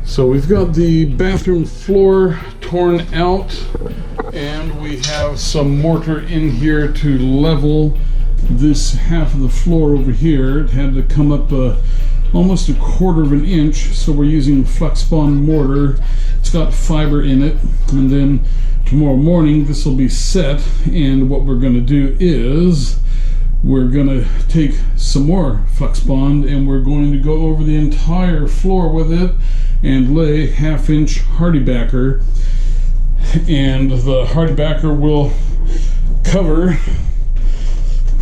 So we've got the bathroom floor torn out, and we have some mortar in here to level this half of the floor over here. It had to come up almost 1/4 of an inch, so we're using flex bond mortar. It's got fiber in it, and then tomorrow morning this will be set, and what we're going to do is we're going to take some more flex bond and we're going to go over the entire floor with it and lay 1/2 inch hardy backer, and the hardy backer will cover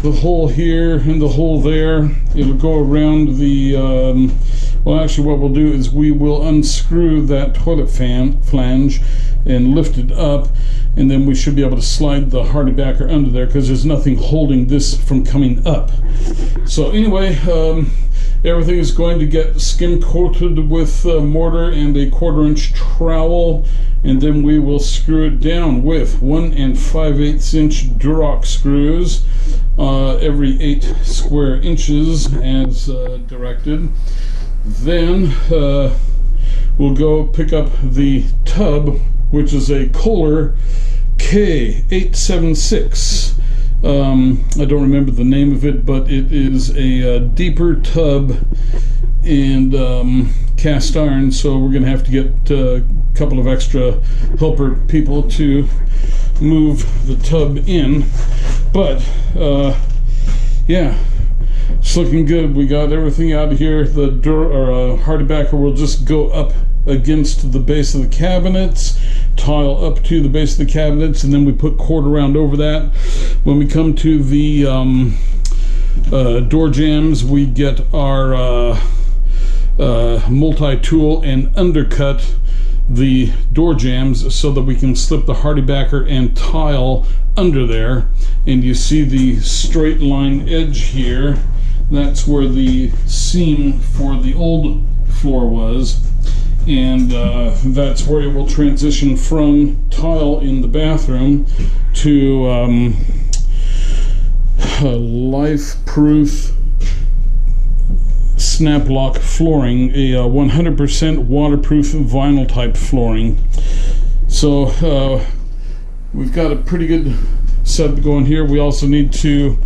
the hole here and the hole there. It'll go around the well, actually what we'll do is we will unscrew that toilet flange and lift it up, and then we should be able to slide the hardy backer under there because there's nothing holding this from coming up. So anyway, everything is going to get skim coated with mortar and a 1/4 inch trowel, and then we will screw it down with 1 5/8 inch Durock screws every 8 square inches as directed. Then we'll go pick up the tub, which is a Kohler K876. I don't remember the name of it, but it is a deeper tub and cast iron, so we're going to have to get a couple of extra helper people to move the tub in. But yeah, it's looking good. We got everything out of here. The hardy backer will just go up against the base of the cabinets, tile up to the base of the cabinets, and then we put cord around over that. When we come to the door jambs, we get our multi-tool and undercut the door jambs so that we can slip the hardy backer and tile under there. And you see the straight line edge here. That's where the seam for the old floor was, and that's where it will transition from tile in the bathroom to life-proof snap lock flooring, a 100% waterproof vinyl type flooring. So we've got a pretty good setup going here. We also need to,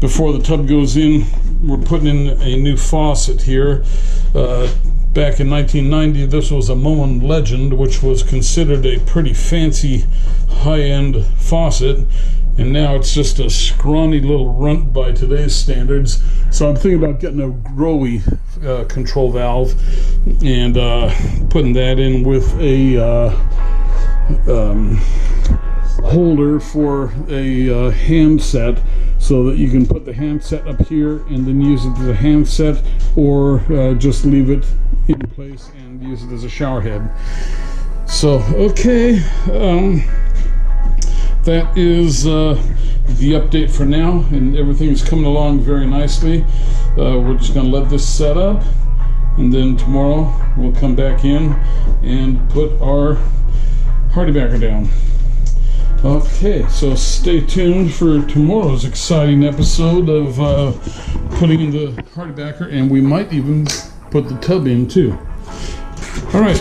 before the tub goes in, we're putting in a new faucet here. Back in 1990, this was a Moen Legend, which was considered a pretty fancy high-end faucet, and now it's just a scrawny little runt by today's standards. So I'm thinking about getting a Growy control valve and putting that in with a holder for a handset, so that you can put the handset up here and then use it as a handset, or just leave it in place and use it as a shower head. So okay, that is the update for now, and everything is coming along very nicely. We're just going to let this set up, and then tomorrow we'll come back in and put our hardy backer down. Okay, so stay tuned for tomorrow's exciting episode of putting in the hardy backer, and we might even put the tub in too. All right.